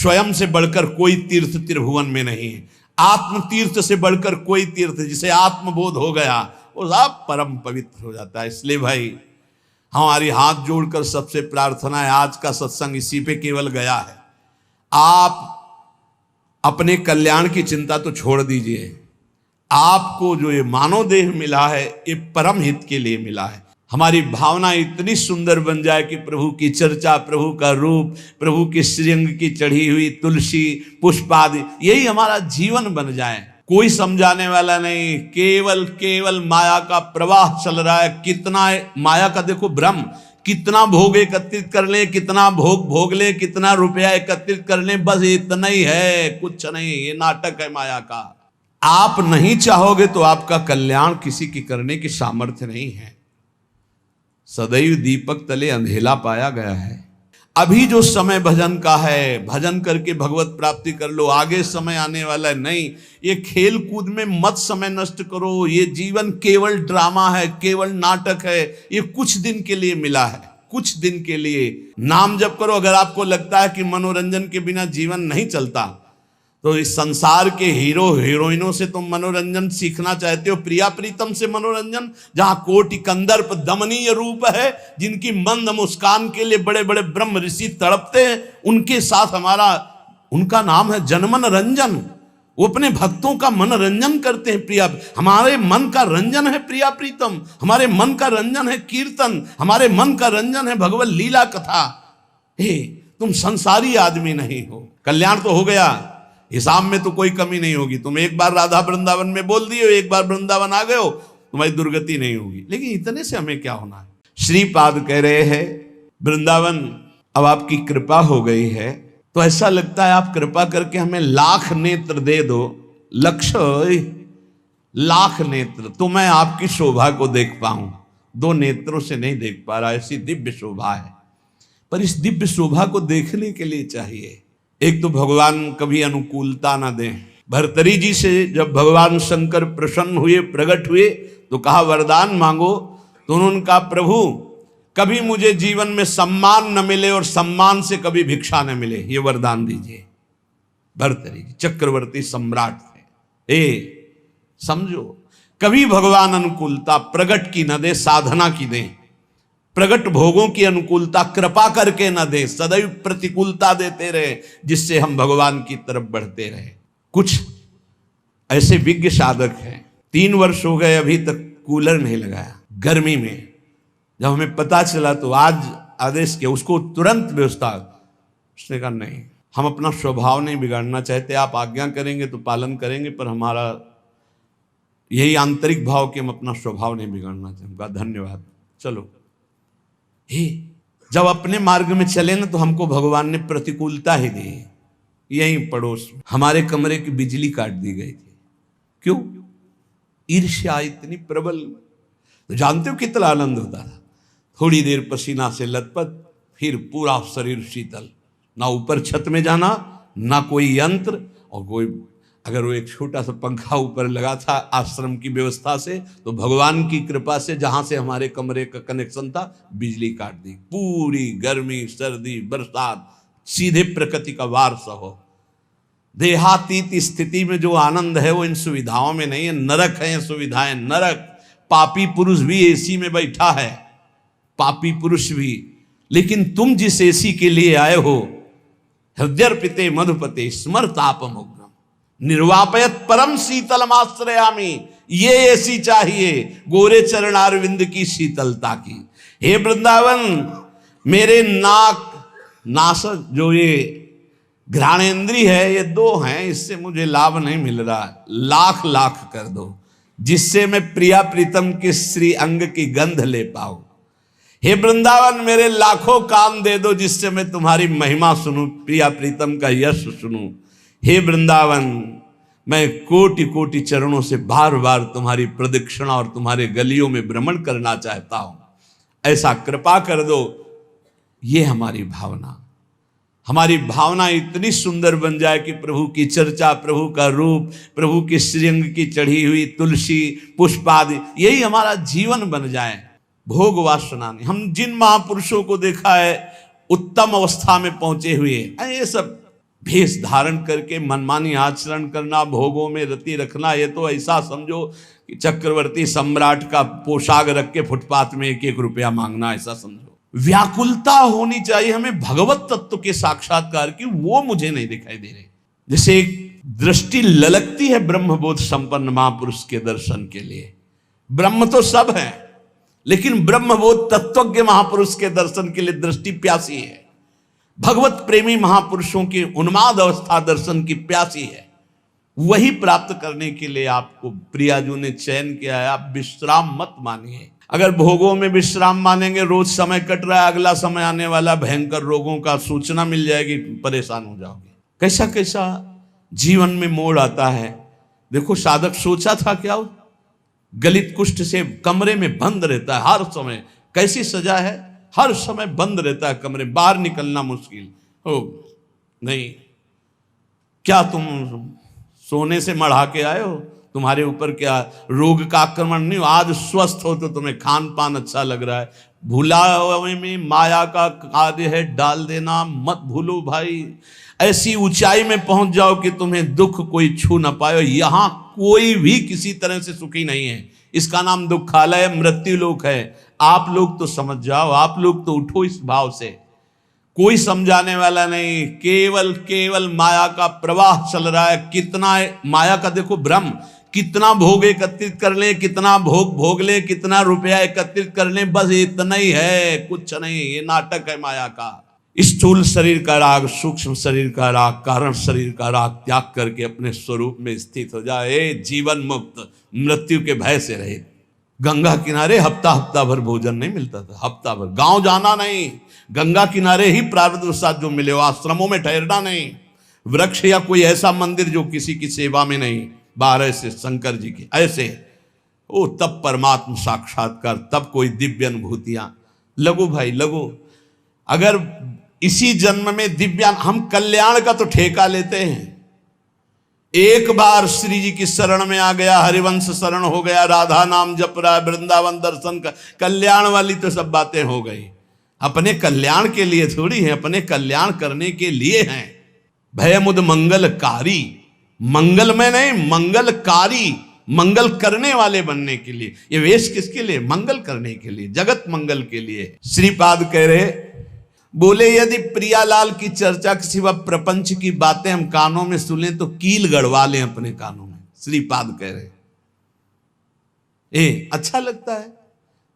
स्वयं से बढ़कर कोई तीर्थ त्रिभुवन में नहीं है। आत्म तीर्थ से बढ़कर कोई तीर्थ, जिसे आत्मबोध हो गया वो सब परम पवित्र हो जाता है। इसलिए भाई हमारी हाथ जोड़कर सबसे प्रार्थना है, आज का सत्संग इसी पे केवल गया है। आप अपने कल्याण की चिंता तो छोड़ दीजिए, आपको जो ये मानव देह मिला है ये परम हित के लिए मिला है। हमारी भावना इतनी सुंदर बन जाए कि प्रभु की चर्चा, प्रभु का रूप, प्रभु के श्रीअंग की चढ़ी हुई तुलसी पुष्प आदि, यही हमारा जीवन बन जाए। कोई समझाने वाला नहीं, केवल केवल माया का प्रवाह चल रहा है। कितना माया का देखो भ्रम, कितना भोग एकत्रित कर ले, कितना भोग भोग ले, कितना रुपया एकत्रित कर ले, बस इतना ही है, कुछ नहीं। ये नाटक है माया का। आप नहीं चाहोगे तो आपका कल्याण किसी की करने की सामर्थ्य नहीं है। सदैव दीपक तले अंधेला पाया गया है। अभी जो समय भजन का है, भजन करके भगवत प्राप्ति कर लो, आगे समय आने वाला है नहीं। ये खेल कूद में मत समय नष्ट करो। ये जीवन केवल ड्रामा है, केवल नाटक है। ये कुछ दिन के लिए मिला है, कुछ दिन के लिए नाम जप करो। अगर आपको लगता है कि मनोरंजन के बिना जीवन नहीं चलता, तो इस संसार के हीरो हीरोइनों से तुम मनोरंजन सीखना चाहते हो, प्रिया प्रीतम से मनोरंजन, जहां कोटि कंदर्प दमनीय रूप है, जिनकी मंद मुस्कान के लिए बड़े बड़े ब्रह्म ऋषि तड़पते हैं, उनके साथ हमारा, उनका नाम है जनमन रंजन। वो अपने भक्तों का मनोरंजन करते हैं। प्रिया, हमारे मन का रंजन है प्रिया प्रीतम, हमारे मन का रंजन है कीर्तन, हमारे मन का रंजन है भगवत लीला कथा। हे, तुम संसारी आदमी नहीं हो। कल्याण तो हो गया, हिसाब में तो कोई कमी नहीं होगी। तुम एक बार राधा वृंदावन में बोल दिए, एक बार वृंदावन आ गए हो, तुम्हारी दुर्गति नहीं होगी। लेकिन इतने से हमें क्या होना है? श्रीपाद कह रहे हैं, वृंदावन अब आपकी कृपा हो गई है, तो ऐसा लगता है आप कृपा करके हमें लाख नेत्र दे दो। लक्ष्य लाख नेत्र, तो मैं आपकी शोभा को देख पाऊं। दो नेत्रों से नहीं देख पा रहा, ऐसी दिव्य शोभा है। पर इस दिव्य शोभा को देखने के लिए चाहिए एक तो भगवान कभी अनुकूलता ना दें। भर्तरी जी से जब भगवान शंकर प्रसन्न हुए, प्रकट हुए, तो कहा वरदान मांगो। तो उन्होंने कहा प्रभु कभी मुझे जीवन में सम्मान न मिले और सम्मान से कभी भिक्षा न मिले, ये वरदान दीजिए। भर्तरी जी चक्रवर्ती सम्राट थे। समझो, कभी भगवान अनुकूलता प्रगट की न दे, साधना की दे। प्रगट भोगों की अनुकूलता कृपा करके न दे, सदैव प्रतिकूलता देते रहे, जिससे हम भगवान की तरफ बढ़ते रहे। कुछ ऐसे विज्ञ साधक हैं, 3 वर्ष हो गए अभी तक कूलर नहीं लगाया गर्मी में। जब हमें पता चला तो आज आदेश किया, उसको तुरंत व्यवस्था। उसने कहा नहीं, हम अपना स्वभाव नहीं बिगाड़ना चाहते, आप आज्ञा करेंगे तो पालन करेंगे, पर हमारा यही आंतरिक भाव कि हम अपना स्वभाव नहीं बिगाड़ना चाहते। कहा धन्यवाद, चलो। जब अपने मार्ग में चले ना, तो हमको भगवान ने प्रतिकूलता ही दी। यहीं पड़ोस हमारे कमरे की बिजली काट दी गई थी। क्यों? ईर्ष्या इतनी प्रबल। तो जानते हो कितना आनंद होता था? थोड़ी देर पसीना से लथपथ, फिर पूरा शरीर शीतल, ना ऊपर छत में जाना, ना कोई यंत्र, और कोई अगर वो एक छोटा सा पंखा ऊपर लगा था आश्रम की व्यवस्था से, तो भगवान की कृपा से जहां से हमारे कमरे का कनेक्शन था, बिजली काट दी। पूरी गर्मी, सर्दी, बरसात, सीधे प्रकृति का वार सहो। देहातीत स्थिति में जो आनंद है वो इन सुविधाओं में नहीं है। नरक है ये सुविधाएं, नरक। पापी पुरुष भी एसी में बैठा है, पापी पुरुष भी। लेकिन तुम जिस एसी के लिए आए हो, हृदयर्पिते मधुपते स्मरतापम निर्वापयत परम शीतलमाश्रयामी, ये ऐसी चाहिए गोरे चरणारविंद की शीतलता की। हे वृंदावन, मेरे नासक जो ये घ्राणेन्द्रिय है, ये 2 हैं, इससे मुझे लाभ नहीं मिल रहा। लाख लाख कर दो, जिससे मैं प्रिया प्रीतम के श्री अंग की गंध ले पाऊं। हे वृंदावन, मेरे लाखों कान दे दो, जिससे मैं तुम्हारी महिमा सुनूं, प्रिया प्रीतम का यश सुनूं। हे वृंदावन, मैं कोटि कोटि चरणों से बार बार तुम्हारी प्रदक्षिणा और तुम्हारे गलियों में भ्रमण करना चाहता हूं। ऐसा कृपा कर दो। ये हमारी भावना, हमारी भावना इतनी सुंदर बन जाए कि प्रभु की चर्चा, प्रभु का रूप, प्रभु के श्रीअंग की चढ़ी हुई तुलसी पुष्प आदि, यही हमारा जीवन बन जाए। भोग वासना नहीं। हम जिन महापुरुषों को देखा है उत्तम अवस्था में पहुंचे हुए, ये सब भेष धारण करके मनमानी आचरण करना, भोगों में रति रखना, ये तो ऐसा समझो कि चक्रवर्ती सम्राट का पोशाक रख के फुटपाथ में 1-1 रुपया मांगना, ऐसा समझो। व्याकुलता होनी चाहिए हमें भगवत तत्व के साक्षात्कार की, वो मुझे नहीं दिखाई दे रही। जैसे एक दृष्टि ललकती है ब्रह्मबोध संपन्न महापुरुष के दर्शन के लिए। ब्रह्म तो सब है, लेकिन ब्रह्मबोध तत्वज्ञ महापुरुष के दर्शन के लिए दृष्टि प्यासी है। भगवत प्रेमी महापुरुषों की उन्माद अवस्था दर्शन की प्यासी है। वही प्राप्त करने के लिए आपको प्रियाजू ने चयन किया है। आप विश्राम मत मानिए। अगर भोगों में विश्राम मानेंगे, रोज समय कट रहा है, अगला समय आने वाला भयंकर रोगों का सूचना मिल जाएगी, परेशान हो जाओगे। कैसा कैसा जीवन में मोड़ आता है। देखो, साधक सोचा था क्या, गलित कुष्ठ से कमरे में बंद रहता है हर समय। कैसी सजा है, हर समय बंद रहता है कमरे, बाहर निकलना मुश्किल हो। नहीं, क्या तुम सोने से मढ़ा के आए हो? तुम्हारे ऊपर क्या रोग का आक्रमण नहीं हो? आज स्वस्थ हो तो तुम्हें खान पान अच्छा लग रहा है। भुलावे में माया का कार्य है डाल देना, मत भूलो भाई। ऐसी ऊंचाई में पहुंच जाओ कि तुम्हें दुख कोई छू ना पाए। यहां कोई भी किसी तरह से सुखी नहीं है। इसका नाम दुखालय मृत्यु लोक है। आप लोग तो समझ जाओ, आप लोग तो उठो इस भाव से। कोई समझाने वाला नहीं, केवल केवल माया का प्रवाह चल रहा है। कितना माया का देखो भ्रम, कितना भोग एकत्रित कर ले, कितना भोग भोग ले, कितना रुपया एकत्रित कर ले, बस इतना ही है, कुछ नहीं। ये नाटक है माया का। स्थूल शरीर का राग, सूक्ष्म शरीर का राग, कारण शरीर का राग त्याग करके अपने स्वरूप में स्थित हो जाए। जीवन मुक्त, मृत्यु के भय से रहे। गंगा किनारे हफ्ता भर भोजन नहीं मिलता था, हफ्ता भर। गांव जाना नहीं, गंगा किनारे ही प्रारब्ध साथ जो मिले, आश्रमों में ठहरना नहीं। वृक्ष या कोई ऐसा मंदिर जो किसी की सेवा में नहीं, 12 से शंकर जी के ऐसे, ओ तब परमात्म साक्षात्कार, तब कोई दिव्य अनुभूतियां। लगो भाई लगो। अगर इसी जन्म में दिव्यान, हम कल्याण का तो ठेका लेते हैं। एक बार श्री जी की शरण में आ गया, हरिवंश शरण हो गया, राधा नाम जप रहा है, वृंदावन दर्शन का, कल्याण वाली तो सब बातें हो गई। अपने कल्याण के लिए थोड़ी है, अपने कल्याण करने के लिए हैं। भयमुद मंगलकारी, मंगल में नहीं, मंगलकारी, मंगल करने वाले बनने के लिए। ये वेश किसके लिए? मंगल करने के लिए, जगत मंगल के लिए। श्रीपाद कह रहे, बोले यदि प्रियालाल की चर्चा के सिवा प्रपंच की बातें हम कानों में सुने तो कील गड़वा लें अपने कानों में। श्रीपाद कह रहे, अच्छा लगता है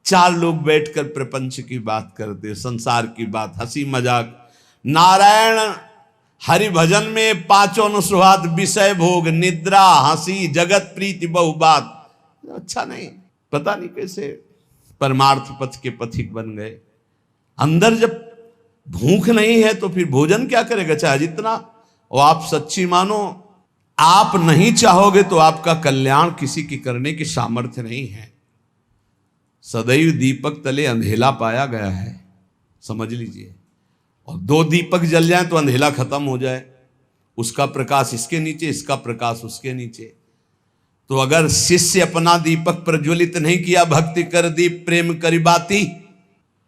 4 लोग बैठकर प्रपंच की बात करते, संसार की बात, हंसी मजाक। नारायण हरि भजन में 5 अनुस्वाद, विषय भोग, निद्रा, हंसी, जगत प्रीति, बहु बात। अच्छा नहीं, पता नहीं कैसे परमार्थ पथ के पथिक बन गए। अंदर जब भूख नहीं है तो फिर भोजन क्या करेगा, चाहे जितना। और आप सच्ची मानो, आप नहीं चाहोगे तो आपका कल्याण किसी की करने की सामर्थ्य नहीं है। सदैव दीपक तले अंधेला पाया गया है, समझ लीजिए। और 2 दीपक जल जाए तो अंधेला खत्म हो जाए। उसका प्रकाश इसके नीचे, इसका प्रकाश उसके नीचे। तो अगर शिष्य अपना दीपक प्रज्वलित नहीं किया, भक्ति कर दीप प्रेम करी बाती,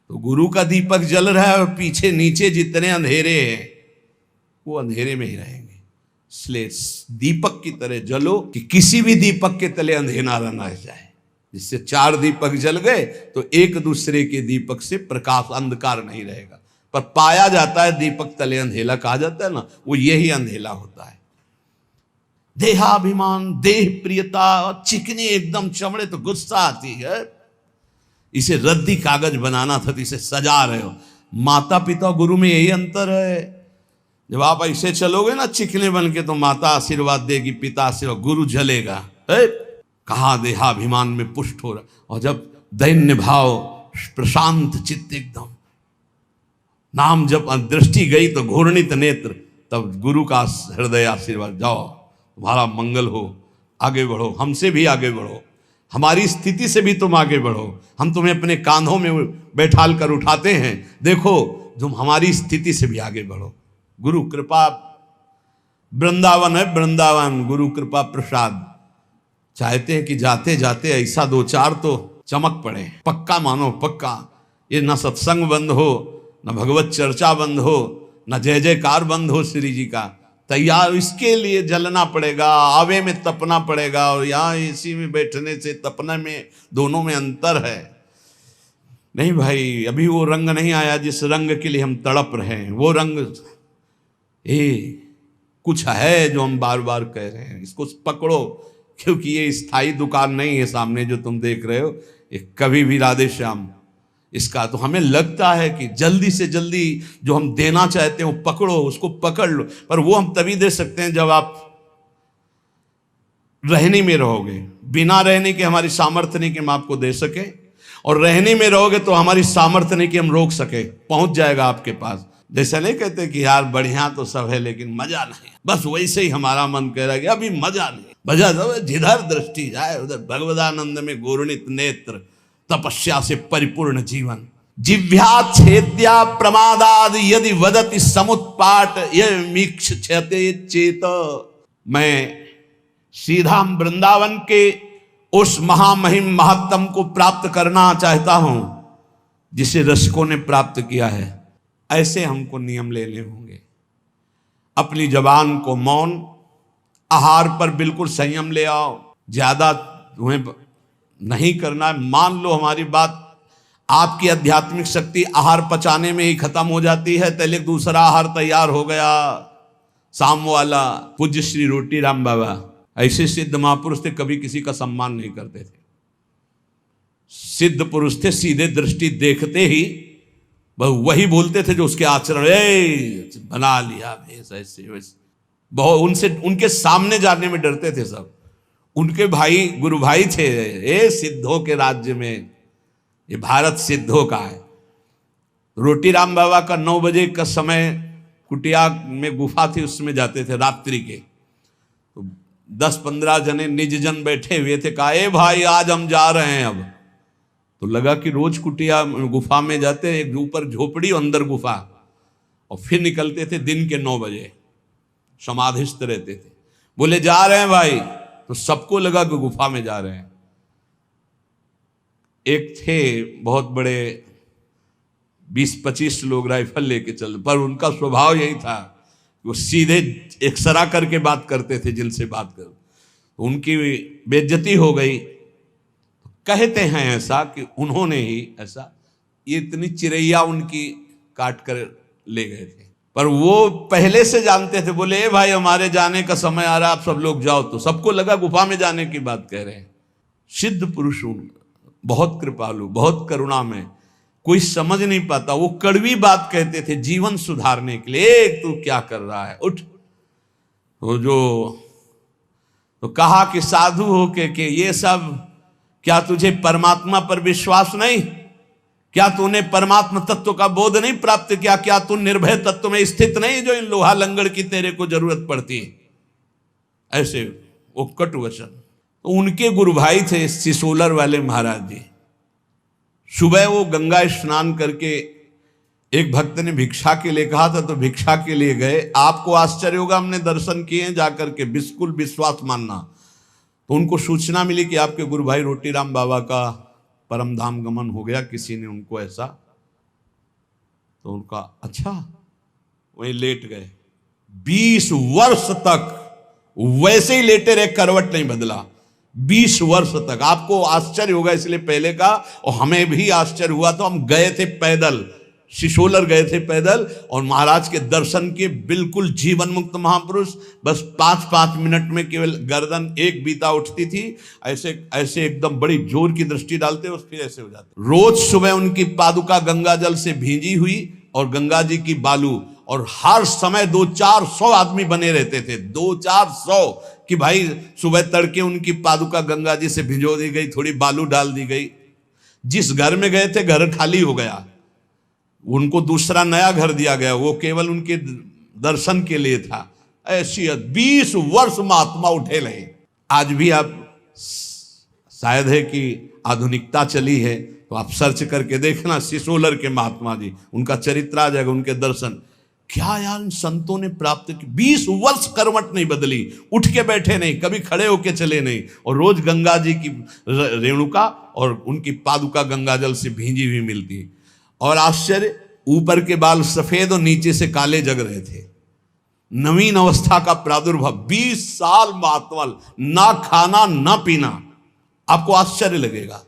तो गुरु का दीपक जल रहा है और पीछे नीचे जितने अंधेरे हैं वो अंधेरे में ही रहेंगे। इसलिए दीपक की तरह जलो कि किसी भी दीपक के तले अंधेरा न रह जाए। जिससे 4 दीपक जल गए तो एक दूसरे के दीपक से प्रकाश, अंधकार नहीं रहेगा। पर पाया जाता है दीपक तले अंधेला कहा जाता है ना, वो यही अंधेला होता है। देहाभिमान, देह प्रियता, चिकनी एकदम चमड़े तो गुस्सा आती है। इसे रद्दी कागज बनाना था तो इसे सजा रहे हो। माता पिता गुरु में यही अंतर है। जब आप ऐसे चलोगे ना चिकने बन के, तो माता आशीर्वाद देगी, पिता आशीर्वाद, गुरु जलेगा। कहा देहाभिमान में पुष्ट हो रहा। और जब दैन्य भाव, प्रशांत चित्त एकदम, नाम जब दृष्टि गई तो घूर्णित नेत्र, तब गुरु का हृदय आशीर्वाद, जाओ तुम्हारा मंगल हो, आगे बढ़ो, हमसे भी आगे बढ़ो, हमारी स्थिति से भी तुम आगे बढ़ो। हम तुम्हें अपने कांधों में बैठाल कर उठाते हैं, देखो तुम हमारी स्थिति से भी आगे बढ़ो। गुरु कृपा, वृंदावन है वृंदावन, गुरु कृपा प्रसाद। चाहते हैं कि जाते जाते ऐसा 2-4 तो चमक पड़े, पक्का मानो पक्का। ये न सत्संग बंद हो, न भगवत चर्चा बंद हो, न जय जयकार बंद हो श्री जी का, तैयार, इसके लिए जलना पड़ेगा, आवे में तपना पड़ेगा, और यहाँ एसी में बैठने से तपने में दोनों में अंतर है। नहीं भाई, अभी वो रंग नहीं आया जिस रंग के लिए हम तड़प रहे हैं। वो रंग कुछ है जो हम बार बार कह रहे हैं, इसको पकड़ो, क्योंकि ये स्थायी दुकान नहीं है सामने जो तुम देख रहे हो, ये कभी भी राधे श्याम इसका। तो हमें लगता है कि जल्दी से जल्दी जो हम देना चाहते हैं वो पकड़ो, उसको पकड़ लो, पर वो हम तभी दे सकते हैं जब आप रहने में रहोगे। बिना रहने के हमारी सामर्थ्य नहीं कि हम आपको दे सके, और रहने में रहोगे तो हमारी सामर्थ्य नहीं कि हम रोक सके, पहुंच जाएगा आपके पास। जैसा नहीं कहते कि यार बढ़िया तो सब है लेकिन मजा नहीं, बस वैसे ही हमारा मन कह रहा है कि अभी मजा नहीं। मजा तो जिधर दृष्टि जाए उधर भगवदानंद में गुरुणित नेत्र, तपस्या से परिपूर्ण जीवन। जिह्वा छेद्या प्रमादाद यदि वदति समुत्पाट ये मीक्षते चेत। मैं सीधा वृंदावन के उस महामहिम महत्तम को प्राप्त करना चाहता हूं जिसे रसिकों ने प्राप्त किया है। ऐसे हमको नियम लेने होंगे। अपनी जबान को मौन, आहार पर बिल्कुल संयम ले आओ, ज्यादा तुम्हें नहीं करना है। मान लो हमारी बात, आपकी आध्यात्मिक शक्ति आहार पचाने में ही खत्म हो जाती है, पहले दूसरा आहार तैयार हो गया। शाम वाला पूज्य श्री रोटी राम बाबा ऐसे सिद्ध महापुरुष थे, कभी किसी का सम्मान नहीं करते थे। सिद्ध पुरुष थे, सीधे दृष्टि देखते ही वही बोलते थे जो उसके आचरण, बना लिया ऐसे वैसे। बहुत उनसे, उनके सामने जाने में डरते थे सब। उनके भाई गुरु भाई थे, ये सिद्धों के राज्य में, ये भारत सिद्धों का है। रोटी राम बाबा का 9 बजे का समय, कुटिया में गुफा थी उसमें जाते थे रात्रि के। तो 10-15 जने निज जन बैठे हुए थे, कहा ए भाई आज हम जा रहे हैं। अब तो लगा कि रोज कुटिया गुफा में जाते, एक ऊपर झोपड़ी अंदर गुफा, और फिर निकलते थे दिन के 9 बजे, समाधिस्थ रहते थे। बोले जा रहे हैं भाई, तो सबको लगा कि गुफा में जा रहे हैं। एक थे बहुत बड़े, 20-25 लोग राइफल लेके चल, पर उनका स्वभाव यही था, वो सीधे एक्सरा करके बात करते थे जिनसे बात कर। तो उनकी बेइज्जती हो गई। कहते हैं ऐसा कि उन्होंने ही ऐसा, ये इतनी चिरैया उनकी काट कर ले गए थे, पर वो पहले से जानते थे। बोले ए भाई हमारे जाने का समय आ रहा, आप सब लोग जाओ। तो सबको लगा गुफा में जाने की बात कह रहे हैं। सिद्ध पुरुष बहुत कृपालु, बहुत करुणा में, कोई समझ नहीं पाता, वो कड़वी बात कहते थे जीवन सुधारने के लिए। एक तू क्या कर रहा है, उठ। तो कहा कि साधु हो के ये सब, क्या तुझे परमात्मा पर विश्वास नहीं? क्या तूने परमात्मा तत्व का बोध नहीं प्राप्त किया? क्या तू निर्भय तत्व में स्थित नहीं जो इन लोहा लंगड़ की तेरे को जरूरत पड़ती है? ऐसे वो कटु वचन। तो उनके गुरु भाई थे सिसोलर वाले महाराज जी। सुबह वो गंगा स्नान करके, एक भक्त ने भिक्षा के लिए कहा था तो भिक्षा के लिए गए। आपको आश्चर्य होगा, हमने दर्शन किए जाकर के, बिल्कुल विश्वास मानना। तो उनको सूचना मिली कि आपके गुरु भाई रोटी राम बाबा का परम धाम गमन हो गया, किसी ने उनको ऐसा। तो उनका अच्छा, वहीं लेट गए। 20 वर्ष तक वैसे ही लेटे रहे, करवट नहीं बदला। 20 वर्ष तक। आपको आश्चर्य होगा इसलिए पहले का, और हमें भी आश्चर्य हुआ। तो हम गए थे पैदल, सिसोलर गए थे पैदल, और महाराज के दर्शन के। बिल्कुल जीवन मुक्त महापुरुष, बस 5-5 मिनट में केवल गर्दन एक बीता उठती थी, ऐसे ऐसे एकदम बड़ी जोर की दृष्टि डालते और फिर ऐसे हो जाते। रोज सुबह उनकी पादुका गंगा जल से भींजी हुई और गंगा जी की बालू, और हर समय 200-400 आदमी बने रहते थे। 200-400 कि भाई सुबह तड़के उनकी पादुका गंगा जी से भिजो दी गई, थोड़ी बालू डाल दी गई। जिस घर में गए थे घर खाली हो गया, उनको दूसरा नया घर दिया गया, वो केवल उनके दर्शन के लिए था। ऐसी 20 वर्ष महात्मा उठे रहे। आज भी आप, शायद है कि आधुनिकता चली है तो आप सर्च करके देखना, सिसोलर के महात्मा जी, उनका चरित्र आ जाएगा, उनके दर्शन। क्या यार संतों ने प्राप्त की। 20 वर्ष करवट नहीं बदली, उठ के बैठे नहीं, कभी खड़े होके चले नहीं, और रोज गंगा जी की रेणुका और उनकी पादुका गंगा जल से भींजी हुई मिलती। और आश्चर्य, ऊपर के बाल सफेद और नीचे से काले जग रहे थे। नवीन अवस्था का प्रादुर्भाव, 20 साल मातवल, ना खाना ना पीना। आपको आश्चर्य लगेगा,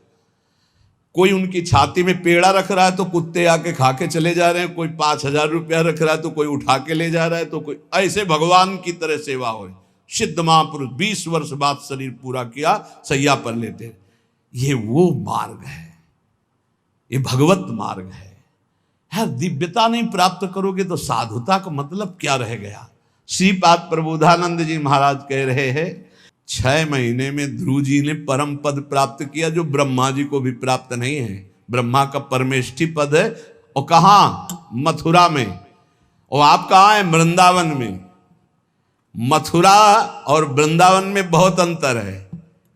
कोई उनकी छाती में पेड़ा रख रहा है तो कुत्ते आके खा के चले जा रहे हैं, कोई 5,000 रुपया रख रहा है तो कोई उठा के ले जा रहा है, तो कोई ऐसे भगवान की तरह सेवा हो। सिद्ध महापुरुष 20 वर्ष बाद शरीर पूरा किया, सैया पर लेटे। ये वो मार्ग है, ये भगवत मार्ग है। दिव्यता नहीं प्राप्त करोगे तो साधुता का मतलब क्या रह गया। श्रीपाद प्रबोधानंद जी महाराज कह रहे हैं, 6 महीने में ध्रुव जी ने परम पद प्राप्त किया जो ब्रह्मा जी को भी प्राप्त नहीं है। ब्रह्मा का परमेष्ठी पद है, और कहाँ? मथुरा में। और आप कहाँ है? वृंदावन में। मथुरा और वृंदावन में बहुत अंतर है।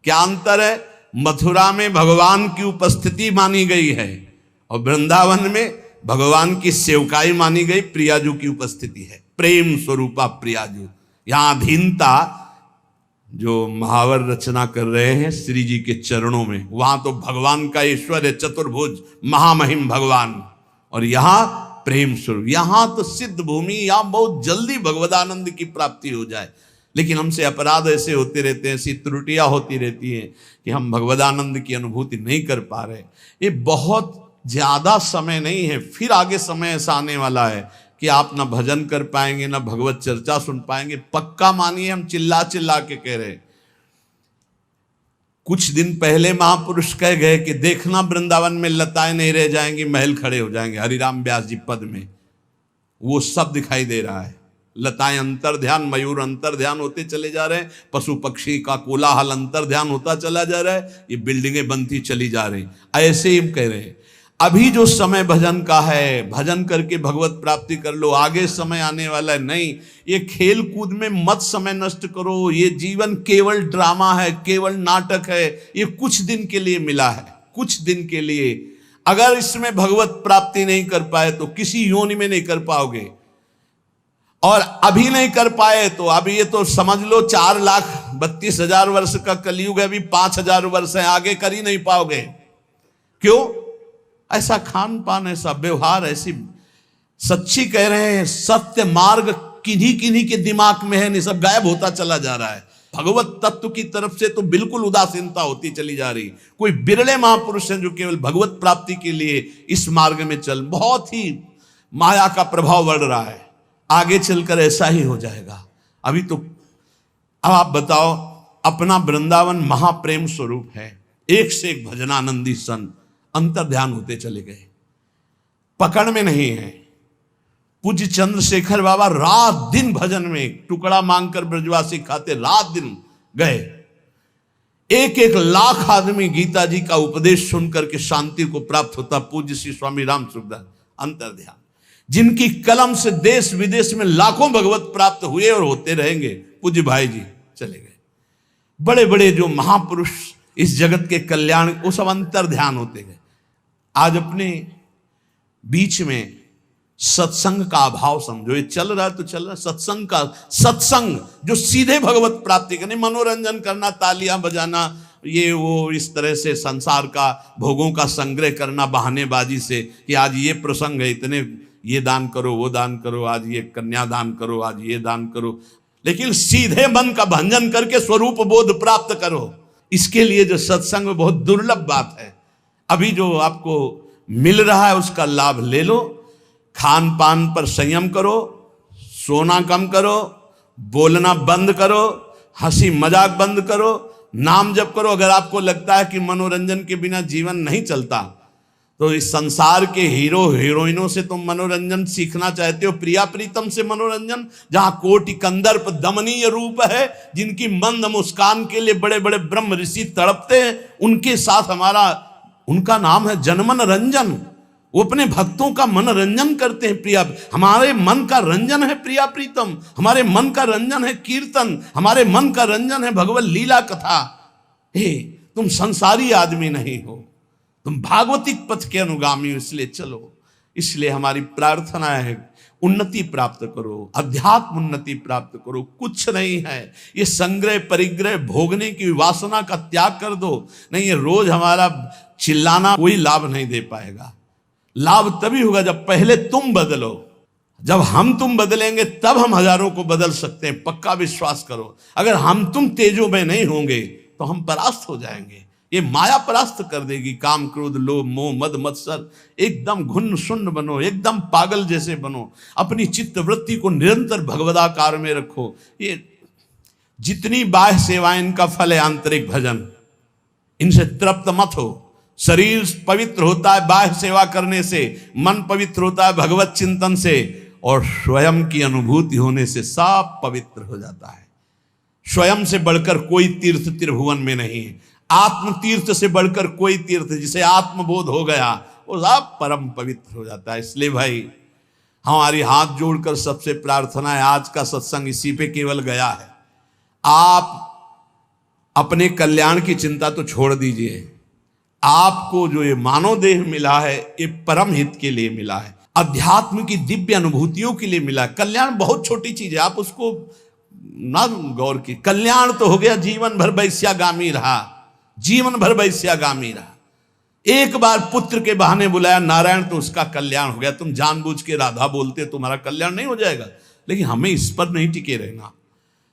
क्या अंतर है? मथुरा में भगवान की उपस्थिति मानी गई है, और वृंदावन में भगवान की सेवकाई मानी गई, प्रियाजू की उपस्थिति है। प्रेम स्वरूपा प्रियाजू। यहां अधीनता जो महावर रचना कर रहे हैं श्री जी के चरणों में, वहां तो भगवान का ईश्वर है, चतुर्भुज महामहिम भगवान, और यहां प्रेम स्वरूप। यहां तो सिद्ध भूमि, यहां बहुत जल्दी भगवदानंद की प्राप्ति हो जाए। लेकिन हमसे अपराध ऐसे होते रहते हैं, ऐसी त्रुटियां होती रहती हैं कि हम भगवदानंद की अनुभूति नहीं कर पा रहे। ये बहुत ज्यादा समय नहीं है, फिर आगे समय ऐसा आने वाला है कि आप ना भजन कर पाएंगे, ना भगवत चर्चा सुन पाएंगे। पक्का मानिए, हम चिल्ला चिल्ला के कह रहे। कुछ दिन पहले महापुरुष कह गए कि देखना वृंदावन में लताएं नहीं रह जाएंगी, महल खड़े हो जाएंगे। हरिराम व्यास जी पद में वो सब दिखाई दे रहा है। लताएं अंतर ध्यान, मयूर अंतर ध्यान होते चले जा रहे हैं, पशु पक्षी का कोलाहल अंतर ध्यान होता चला जा रहा है, ये बिल्डिंगें बनती चली जा रही। ऐसे ही हम कह रहे हैं, अभी जो समय भजन का है, भजन करके भगवत प्राप्ति कर लो, आगे समय आने वाला है। नहीं, ये खेल कूद में मत समय नष्ट करो। ये जीवन केवल ड्रामा है, केवल नाटक है। ये कुछ दिन के लिए मिला है, कुछ दिन के लिए। अगर इसमें भगवत प्राप्ति नहीं कर पाए तो किसी योनि में नहीं कर पाओगे, और अभी नहीं कर पाए तो अभी ये तो समझ लो 4,32,000 वर्ष का कलयुग है, अभी 5,000 वर्ष है, आगे कर ही नहीं पाओगे। क्यों? ऐसा खान पान, ऐसा व्यवहार, ऐसी सच्ची कह रहे हैं, सत्य मार्ग किन्हीं किन्हीं के दिमाग में है, नहीं सब गायब होता चला जा रहा है। भगवत तत्व की तरफ से तो बिल्कुल उदासीनता होती चली जा रही। कोई बिरले महापुरुष हैं जो केवल भगवत प्राप्ति के लिए इस मार्ग में चल। बहुत ही माया का प्रभाव बढ़ रहा है, आगे चलकर ऐसा ही हो जाएगा। अभी तो अब आप बताओ, अपना वृंदावन महाप्रेम स्वरूप है, एक से एक भजनानंदी संत अंतर ध्यान होते चले गए, पकड़ में नहीं है। पूज्य चंद्रशेखर बाबा रात दिन भजन में टुकड़ा मांगकर ब्रजवासी खाते, रात दिन गए। 1-1 लाख आदमी गीता जी का उपदेश सुनकर के शांति को प्राप्त होता। पूज्य श्री स्वामी राम सुखदास अंतर ध्यान, जिनकी कलम से देश विदेश में लाखों भगवत प्राप्त हुए और होते रहेंगे। पूज्य भाई जी चले गए। बड़े बड़े जो महापुरुष इस जगत के कल्याण, वो सब अंतर ध्यान होते गए। आज अपने बीच में सत्संग का अभाव समझो। ये चल रहा है तो चल रहा है, सत्संग का, सत्संग जो सीधे भगवत प्राप्ति करने, मनोरंजन करना, तालियां बजाना, ये वो इस तरह से संसार का भोगों का संग्रह करना बहानेबाजी से कि आज ये प्रसंग है, इतने ये दान करो, वो दान करो, आज ये कन्या दान करो, आज ये दान करो। लेकिन सीधे मन का भंजन करके स्वरूप बोध प्राप्त करो। इसके लिए जो सत्संग बहुत दुर्लभ बात है, अभी जो आपको मिल रहा है उसका लाभ ले लो। खान पान पर संयम करो, सोना कम करो, बोलना बंद करो, हंसी मजाक बंद करो, नाम जप करो। अगर आपको लगता है कि मनोरंजन के बिना जीवन नहीं चलता, तो इस संसार के हीरो हीरोइनों से तुम मनोरंजन सीखना चाहते हो, प्रिया प्रीतम से मनोरंजन, जहां कोटि कंदर्प दमनीय रूप है, जिनकी मंद मुस्कान के लिए बड़े बड़े ब्रह्म ऋषि तड़पते हैं, उनके साथ हमारा, उनका नाम है जनमन रंजन। वो अपने भक्तों का मनोरंजन करते हैं। प्रिया, हमारे मन का रंजन है प्रिया प्रीतम, हमारे मन का रंजन है कीर्तन, हमारे मन का रंजन है भगवत लीला कथा। हे, तुम संसारी आदमी नहीं हो, तुम भागवतिक पथ के अनुगामी हो, इसलिए चलो। इसलिए हमारी प्रार्थना है, उन्नति प्राप्त करो, अध्यात्म उन्नति प्राप्त करो। कुछ नहीं है ये संग्रह परिग्रह भोगने की वासना का त्याग कर दो। नहीं, ये रोज हमारा चिल्लाना कोई लाभ नहीं दे पाएगा। लाभ तभी होगा जब पहले तुम बदलो। जब हम तुम बदलेंगे तब हम हजारों को बदल सकते हैं, पक्का विश्वास करो। अगर हम तुम तेजो में नहीं होंगे तो हम परास्त हो जाएंगे। ये माया परास्त कर देगी। काम, क्रोध, लोभ, मोह, मद, मत्सर, एकदम घुन्न शून्य बनो, एकदम पागल जैसे बनो। अपनी चित्त वृत्ति को निरंतर भगवदाकार में रखो। ये जितनी बाह्य सेवाएं, इनका फल है आंतरिक भजन। इनसे तृप्त मत हो। शरीर पवित्र होता है बाह्य सेवा करने से, मन पवित्र होता है भगवत चिंतन से, और स्वयं की अनुभूति होने से सब पवित्र हो जाता है। स्वयं से बढ़कर कोई तीर्थ त्रिभुवन में नहीं है। आत्म तीर्थ से बढ़कर कोई तीर्थ, जिसे आत्मबोध हो गया वो सब परम पवित्र हो जाता है। इसलिए भाई हमारी हाथ जोड़कर सबसे प्रार्थना है, आज का सत्संग इसी पे केवल गया है। आप अपने कल्याण की चिंता तो छोड़ दीजिए। आपको जो ये मानव देह मिला है ये परम हित के लिए मिला है, अध्यात्म की दिव्य अनुभूतियों के लिए मिला है। कल्याण बहुत छोटी चीज है, आप उसको ना गौर की। कल्याण तो हो गया जीवन भर वैश्यागामी रहा, जीवन भर वैश्यागामी रहा। एक बार पुत्र के बहाने बुलाया नारायण तो उसका कल्याण हो गया। तुम जानबूझ के राधा बोलते तुम्हारा कल्याण नहीं हो जाएगा। लेकिन हमें इस पर नहीं टिके रहना,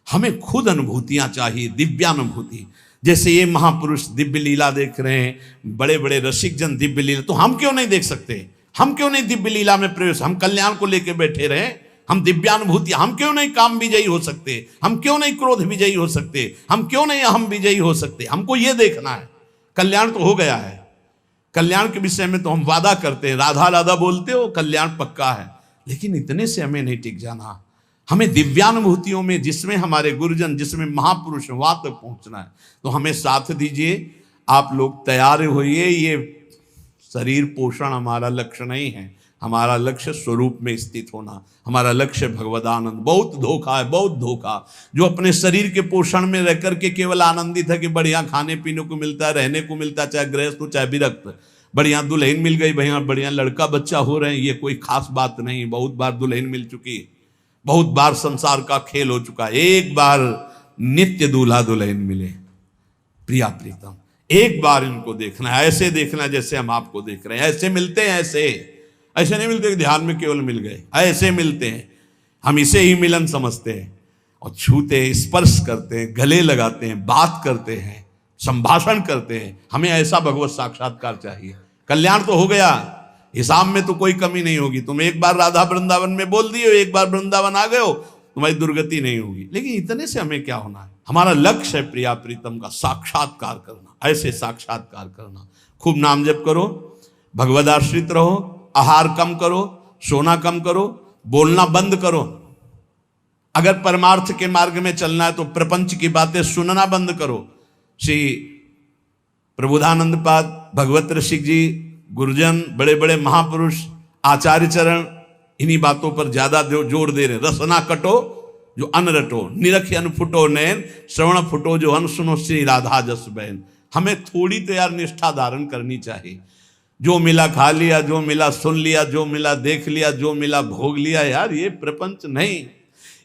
हमें खुद अनुभूतियां चाहिए, दिव्यानुभूति। जैसे ये महापुरुष दिव्य लीला देख रहे हैं, बड़े बड़े रसिक जन दिव्य लीला, तो हम क्यों नहीं देख सकते? हम क्यों नहीं दिव्य लीला में प्रवेश? हम कल्याण को लेकर बैठे रहे, हम दिव्यानुभूति, हम क्यों नहीं काम विजयी हो सकते? हम क्यों नहीं क्रोध विजयी हो सकते? हम क्यों नहीं अहम विजयी हो सकते? हमको ये देखना है। कल्याण तो हो गया है, कल्याण के विषय में तो हम वादा करते हैं, राधा राधा बोलते हो, कल्याण पक्का है। लेकिन इतने से हमें नहीं टिक जाना, हमें दिव्यानुभूतियों में, जिसमें हमारे गुरुजन, जिसमें महापुरुष वहां तक पहुंचना है। तो हमें साथ दीजिए, आप लोग तैयार होइए। ये शरीर पोषण हमारा लक्ष्य नहीं है, हमारा लक्ष्य स्वरूप में स्थित होना, हमारा लक्ष्य भगवदानंद। बहुत धोखा है, बहुत धोखा। जो अपने शरीर के पोषण में रह करके केवल आनंदित है कि बढ़िया खाने पीने को मिलता है, रहने को मिलता है, चाहे गृहस्थ हो चाहे विरक्त, बढ़िया दुल्हन मिल गई, बढ़िया बढ़िया लड़का बच्चा हो रहे हैं, ये कोई खास बात नहीं। बहुत बार दुल्हन मिल चुकी है, बहुत बार संसार का खेल हो चुका है। एक बार नित्य दूल्हा दुल्हन मिले, प्रिया प्रीतम, एक बार इनको देखना है, ऐसे देखना जैसे हम आपको देख रहे हैं। ऐसे मिलते हैं, ऐसे नहीं मिलते कि ध्यान में केवल मिल गए, ऐसे मिलते हैं। हम इसे ही मिलन समझते हैं और छूते हैं, स्पर्श करते हैं, गले लगाते हैं, बात करते हैं, संभाषण करते हैं। हमें ऐसा भगवत साक्षात्कार चाहिए। कल्याण तो हो गया, हिसाब में तो कोई कमी नहीं होगी। तुम एक बार राधा वृंदावन में बोल दिए, एक बार वृंदावन आ गए हो, तुम्हारी दुर्गति नहीं होगी। लेकिन इतने से हमें क्या होना है? हमारा लक्ष्य है प्रिया प्रीतम का साक्षात्कार करना, ऐसे साक्षात्कार करना। खूब नाम जप करो, भगवदाश्रित रहो, आहार कम करो, सोना कम करो, बोलना बंद करो। अगर परमार्थ के मार्ग में चलना है तो प्रपंच की बातें सुनना बंद करो। श्री प्रबोधानंद पाद, भगवत ऋषिक जी, गुरुजन, बड़े बड़े महापुरुष, आचार्य चरण इन्हीं बातों पर ज्यादा जोर दे रहे। रसना कटो जो अन रटो, निरख अन फुटो नैन, श्रवण फुटो जो अन सुनो, श्री राधा जस बहन। हमें थोड़ी तो यार निष्ठा धारण करनी चाहिए। जो मिला खा लिया, जो मिला सुन लिया, जो मिला देख लिया, जो मिला भोग लिया, यार ये प्रपंच नहीं,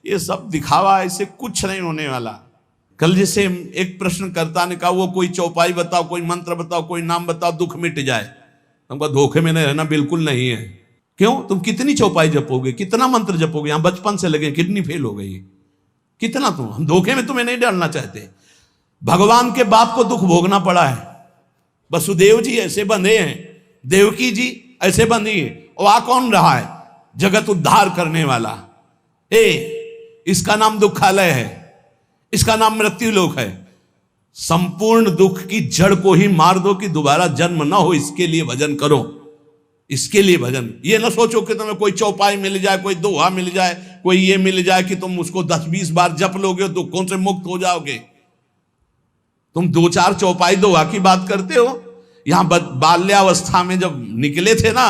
ये सब दिखावा, ऐसे कुछ नहीं होने वाला। कल जैसे एक प्रश्नकर्ता ने कहा, वो कोई चौपाई बताओ, कोई मंत्र बताओ, कोई नाम बताओ, दुख मिट जाए। हमको धोखे में नहीं रहना बिल्कुल नहीं है। क्यों? तुम कितनी चौपाई जपोगे, कितना मंत्र जपोगे? यहाँ बचपन से लगे, किडनी फेल हो गई, कितना तुम। हम धोखे में तुम्हें नहीं डालना चाहते। भगवान के बाप को दुख भोगना पड़ा है, वसुदेव जी ऐसे बंधे हैं, देवकी जी ऐसे बंधी है, और आ कौन रहा है? जगत उद्धार करने वाला। इसका नाम दुखालय है, इसका नाम मृत्यु लोक है। संपूर्ण दुख की जड़ को ही मार दो कि दोबारा जन्म ना हो, इसके लिए भजन करो, इसके लिए भजन। ये ना सोचो कि तुम्हें कोई चौपाई मिल जाए, कोई दोहा मिल जाए, कोई ये मिल जाए कि तुम उसको 10-20 बार जप लोगे, दुखों से मुक्त हो जाओगे। तुम 2-4 चौपाई दोहा की बात करते हो। यहां बाल्यावस्था में जब निकले थे ना,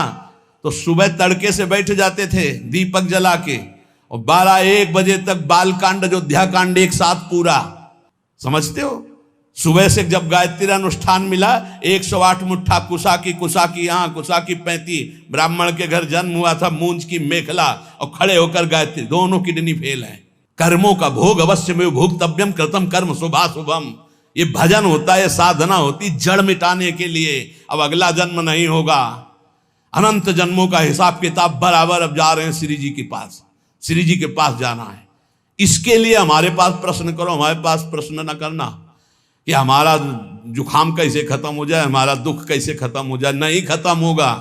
तो सुबह तड़के से बैठ जाते थे दीपक जला के, और 12-1 बजे तक बालकांड अयोध्या कांड एक साथ पूरा। समझते हो? सुबह से जब गायत्री अनुष्ठान मिला, 108 मुट्ठा कुसा की यहाँ, कुसा की 35, ब्राह्मण के घर जन्म हुआ था, मूंज की मेखला, और खड़े होकर गायत्री, दोनों किडनी फेल है। कर्मों का भोग अवश्य में भोक्तव्यम कृतम कर्म शुभाशुभम। ये भजन होता है, साधना होती जड़ मिटाने के लिए। अब अगला जन्म नहीं होगा, अनंत जन्मों का हिसाब किताब बराबर अब जा रहे हैं श्री जी के पास, श्री जी के पास जाना है। इसके लिए हमारे पास प्रश्न करो, हमारे पास प्रश्न न करना कि हमारा जुखाम कैसे खत्म हो जाए, हमारा दुख कैसे खत्म हो जाए। नहीं खत्म होगा।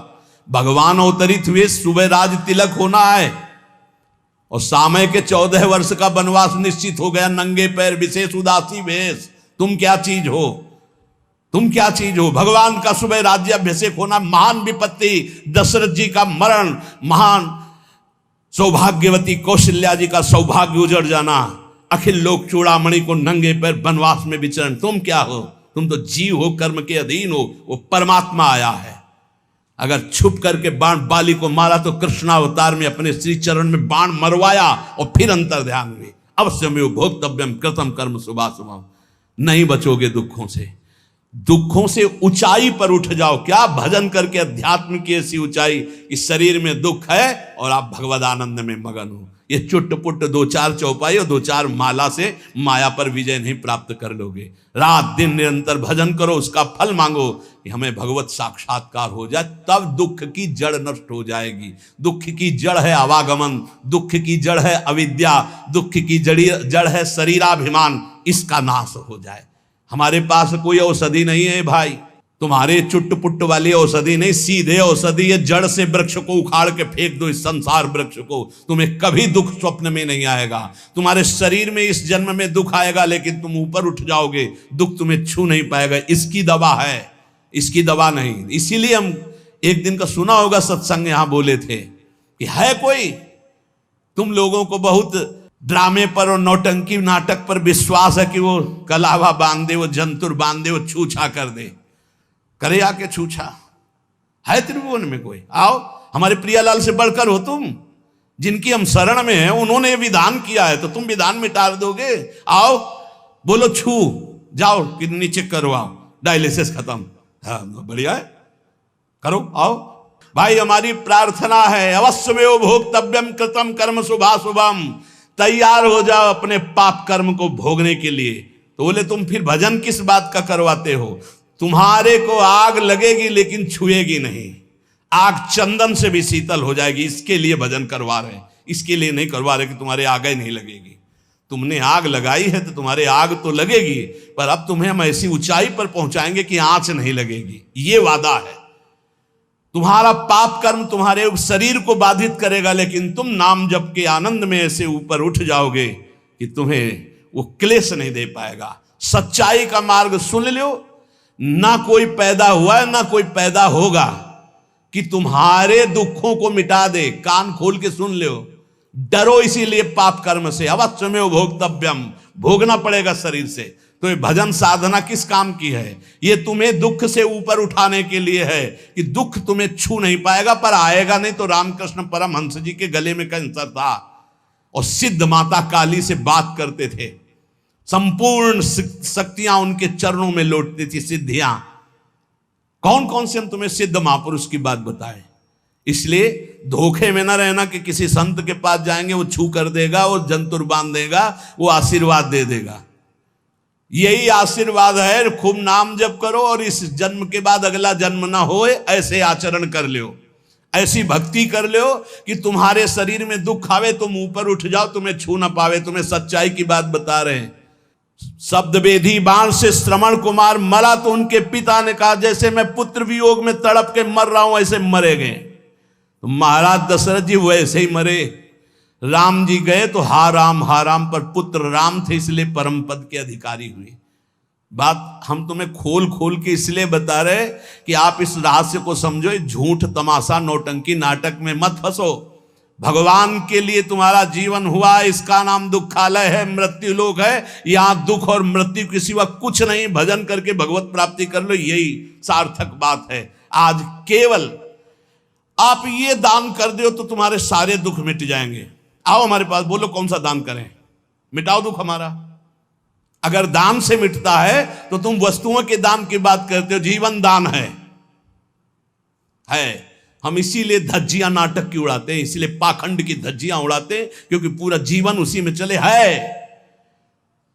भगवान अवतरित हुए, सुबह राज तिलक होना है और सामय के 14 वर्ष का वनवास निश्चित हो गया। नंगे पैर विशेष उदासी वेश, तुम क्या चीज हो, तुम क्या चीज हो। भगवान का सुबह राज्याभिषेक होना, महान विपत्ति दशरथ जी का मरण, महान सौभाग्यवती कौशल्या जी का सौभाग्य उजड़ जाना, अखिल लोक चूड़ामणि को नंगे पैर वनवास में विचरण। तुम क्या हो, तुम तो जीव हो, कर्म के अधीन हो। वो परमात्मा आया है। अगर छुप करके बाण बाली को मारा तो कृष्णावतार में अपने श्री चरण में बाण मरवाया और फिर अंतर ध्यान हुए। अवश्य में भोक्तव्यम कृतम कर्म शुभाशुभम। नहीं बचोगे दुखों से, दुखों से ऊंचाई पर उठ जाओ। क्या भजन करके अध्यात्म की ऐसी ऊंचाई कि शरीर में दुख है और आप भगवद आनंद में मगन हो। ये चुट पुट 2-4 चौपाई और 2-4 माला से माया पर विजय नहीं प्राप्त कर लोगे। रात दिन निरंतर भजन करो, उसका फल मांगो कि हमें भगवत साक्षात्कार हो जाए, तब दुख की जड़ नष्ट हो जाएगी। दुख की जड़ है आवागमन, दुख की जड़ है अविद्या, दुख की जड़ है शरीराभिमान। इसका नाश हो जाए। हमारे पास कोई औषधि नहीं है भाई, तुम्हारे चुट पुट वाली औषधि नहीं, सीधे औषधि है। जड़ से वृक्ष को उखाड़ के फेंक दो, इस संसार वृक्ष को। तुम्हें कभी दुख स्वप्न में नहीं आएगा। तुम्हारे शरीर में इस जन्म में दुख आएगा, लेकिन तुम ऊपर उठ जाओगे, दुख तुम्हें छू नहीं पाएगा। इसकी दवा है, इसकी दवा नहीं। इसीलिए हम एक दिन का सुना होगा सत्संग, यहां बोले थे कि है कोई, तुम लोगों को बहुत ड्रामे पर और नौटंकी नाटक पर विश्वास है कि वो कलावा बांध दे, वो जंतुर बांध दे, वो छूछा कर दे। करे आके छूछा है त्रिभुवन में कोई? आओ, हमारे प्रियालाल से बढ़कर हो तुम। जिनकी हम शरण में हैं, उन्होंने विधान किया है तो तुम विधान मिटा दोगे? आओ बोलो छू जाओ, किडनी चेक करवाओ, डायलिसिस खत्म। हाँ बढ़िया है, करो आओ भाई। हमारी प्रार्थना है, अवश्य में भोक्तव्यम कृतम कर्म शुभाशुभम। तैयार हो जाओ अपने पाप कर्म को भोगने के लिए। तो बोले तुम फिर भजन किस बात का करवाते हो? तुम्हारे को आग लगेगी लेकिन छुएगी नहीं। आग चंदन से भी शीतल हो जाएगी, इसके लिए भजन करवा रहे हैं। इसके लिए नहीं करवा रहे कि तुम्हारे आग ही नहीं लगेगी। तुमने आग लगाई है तो तुम्हारे आग तो लगेगी, पर अब तुम्हें हम ऐसी ऊंचाई पर पहुंचाएंगे कि आंच नहीं लगेगी। ये वादा है। तुम्हारा पाप कर्म तुम्हारे शरीर को बाधित करेगा, लेकिन तुम नाम जप के आनंद में ऐसे ऊपर उठ जाओगे कि तुम्हें वो क्लेश नहीं दे पाएगा। सच्चाई का मार्ग सुन लो, ना कोई पैदा हुआ है ना कोई पैदा होगा कि तुम्हारे दुखों को मिटा दे। कान खोल के सुन लो। डरो इसीलिए पाप कर्म से, अवश्य में भोक्तव्यम, भोगना पड़ेगा शरीर से। तो ये भजन साधना किस काम की है? ये तुम्हें दुख से ऊपर उठाने के लिए है कि दुख तुम्हें छू नहीं पाएगा, पर आएगा नहीं। तो रामकृष्ण परमहंस जी के गले में कैंसर था और सिद्ध माता काली से बात करते थे। संपूर्ण शक्तियां उनके चरणों में लौटती थी, सिद्धियां। कौन कौन से हम तुम्हें सिद्ध महापुरुष की बात बताएं। इसलिए धोखे में ना रहना कि किसी संत के पास जाएंगे, वो छू कर देगा, वो जंतुर बांध देगा, वो आशीर्वाद दे देगा। यही आशीर्वाद है, खूब नाम जप करो और इस जन्म के बाद अगला जन्म ना होए, ऐसे आचरण कर लो, ऐसी भक्ति कर लो कि तुम्हारे शरीर में दुख आवे तुम ऊपर उठ जाओ, तुम्हें छू ना पावे। तुम्हें सच्चाई की बात बता रहे हैं। शब्द वेदी बाण से श्रवण कुमार मरा तो उनके पिता ने कहा, जैसे मैं पुत्र वियोग में तड़प के मर रहा हूं ऐसे मरे गए। तो महाराज दशरथ जी वैसे ही मरे। राम जी गए तो हा राम, पर पुत्र राम थे, इसलिए परम पद के अधिकारी हुए। बात हम तुम्हें खोल खोल के इसलिए बता रहे कि आप इस रहस्य को समझो। झूठ तमाशा नौटंकी नाटक में मत फंसो। भगवान के लिए तुम्हारा जीवन हुआ, इसका नाम दुखालय है, मृत्यु लोक है। यहां दुख और मृत्यु के सिवा कुछ नहीं। भजन करके भगवत प्राप्ति कर लो, यही सार्थक बात है। आज केवल आप ये दान कर दो तो तुम्हारे सारे दुख मिट जाएंगे। आओ हमारे पास, बोलो कौन सा दान करें, मिटाओ दुख हमारा। अगर दान से मिटता है तो तुम वस्तुओं के दान की बात करते हो। जीवन दान है। हम इसीलिए धज्जियां नाटक की उड़ाते हैं, इसीलिए पाखंड की धज्जियां उड़ाते हैं, क्योंकि पूरा जीवन उसी में चले है।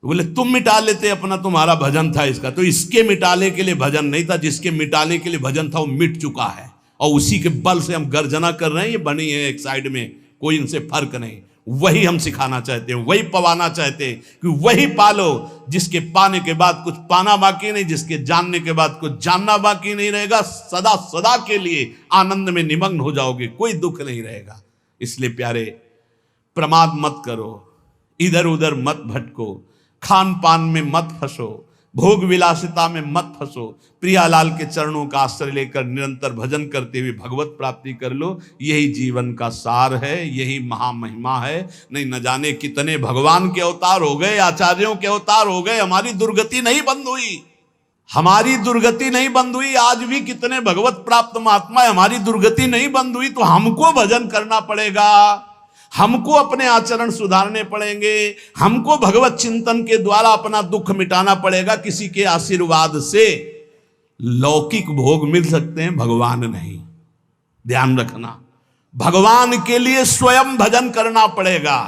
तो बोले तुम मिटा लेते अपना, तुम्हारा भजन था इसका। तो इसके मिटाने के लिए भजन नहीं था, जिसके मिटाने के लिए भजन था वो मिट चुका है। और उसी के बल से हम गर्जना कर रहे हैं, ये बनी है एक साइड में, कोई इनसे फर्क नहीं। वही हम सिखाना चाहते हैं, वही पवाना चाहते हैं कि वही पालो जिसके पाने के बाद कुछ पाना बाकी नहीं, जिसके जानने के बाद कुछ जानना बाकी नहीं रहेगा। सदा सदा के लिए आनंद में निमग्न हो जाओगे, कोई दुख नहीं रहेगा। इसलिए प्यारे, प्रमाद मत करो, इधर उधर मत भटको, खान पान में मत फंसो, भोग विलासिता में मत फंसो। प्रियालाल के चरणों का आश्रय लेकर निरंतर भजन करते हुए भगवत प्राप्ति कर लो। यही जीवन का सार है, यही महामहिमा है। नहीं न जाने कितने भगवान के अवतार हो गए, आचार्यों के अवतार हो गए, हमारी दुर्गति नहीं बंद हुई, हमारी दुर्गति नहीं बंद हुई। आज भी कितने भगवत प्राप्त महात्मा, हमारी दुर्गति नहीं बंद हुई। तो हमको भजन करना पड़ेगा, हमको अपने आचरण सुधारने पड़ेंगे, हमको भगवत चिंतन के द्वारा अपना दुख मिटाना पड़ेगा। किसी के आशीर्वाद से लौकिक भोग मिल सकते हैं, भगवान नहीं। ध्यान रखना, भगवान के लिए स्वयं भजन करना पड़ेगा।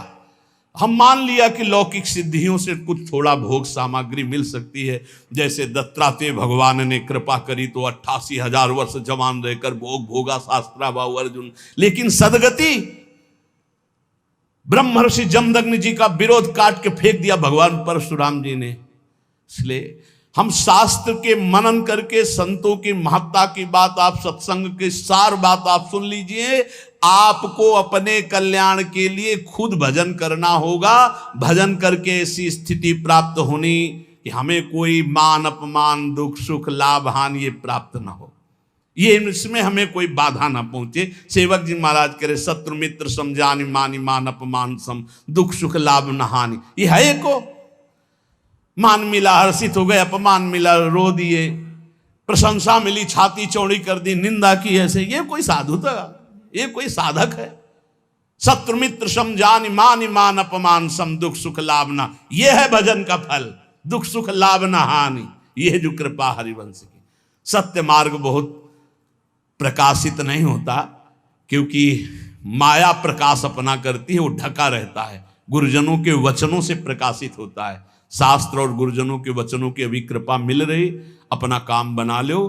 हम मान लिया कि लौकिक सिद्धियों से कुछ थोड़ा भोग सामग्री मिल सकती है, जैसे दत्तात्रेय भगवान ने कृपा करी तो 88,000 वर्ष जवान रहकर भोग भोगा शास्त्राबाहु अर्जुन। लेकिन सदगति, ब्रह्मर्षि जमदग्नि जी का विरोध काट के फेंक दिया भगवान परशुराम जी ने। इसलिए हम शास्त्र के मनन करके संतों की महत्ता की बात, आप सत्संग के सार बात आप सुन लीजिए। आपको अपने कल्याण के लिए खुद भजन करना होगा। भजन करके ऐसी स्थिति प्राप्त होनी कि हमें कोई मान अपमान दुख सुख लाभ हानि ये प्राप्त ना हो, ये इसमें हमें कोई बाधा ना पहुंचे। सेवक जी महाराज करे शत्रु मित्र समझानी मानी मान अपमान सम, दुख सुख लाभ न हानि। ये है एको, मान मिला हर्षित हो गए, अपमान मिला रो दिए, प्रशंसा मिली छाती चौड़ी कर दी, निंदा की ऐसे। ये कोई साधु था, ये कोई साधक है? शत्रु मित्र समझानी मानी मान अपमान सम, दुख सुख लाभ ना, ये है भजन का फल, दुख सुख लाभ न हानि। ये है जो कृपा हरिवंश की। सत्य मार्ग बहुत प्रकाशित नहीं होता, क्योंकि माया प्रकाश अपना करती है, वो ढका रहता है। गुरुजनों के वचनों से प्रकाशित होता है। शास्त्र और गुरुजनों के वचनों की अभी कृपा मिल रही, अपना काम बना लो,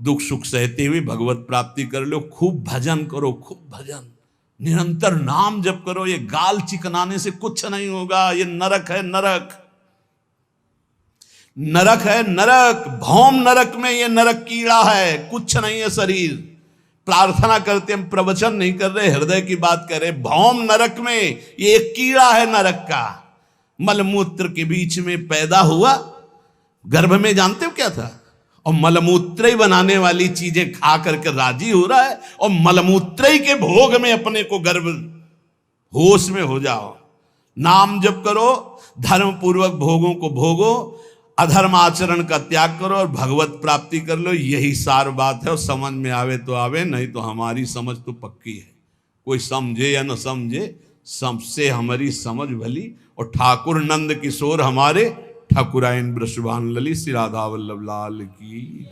दुख सुख सहते हुए भगवत प्राप्ति कर लो। खूब भजन करो, खूब भजन, निरंतर नाम जप करो। ये गाल चिकनाने से कुछ नहीं होगा। ये नरक है, नरक नरक है, नरक भौम नरक में ये नरक कीड़ा है, कुछ नहीं है शरीर। प्रार्थना करते, हम प्रवचन नहीं कर रहे, हृदय की बात कर रहे। भौम नरक में ये एक कीड़ा है नरक का, मलमूत्र के बीच में पैदा हुआ। गर्भ में जानते हो क्या था? और मलमूत्र ही बनाने वाली चीजें खा करके राजी हो रहा है, और मलमूत्र ही के भोग में अपने को गर्भ, होश में हो जाओ। नाम जप करो, धर्म पूर्वक भोगों को भोगो, अधर्म आचरण का त्याग करो और भगवत प्राप्ति कर लो। यही सार बात है। और समझ में आवे तो आवे, नहीं तो हमारी समझ तो पक्की है। कोई समझे या न समझे, सबसे हमारी समझ भली। और ठाकुर नंद किशोर हमारे ठाकुरायन ब्रशवान लली श्री राधा वल्लभ लाल की।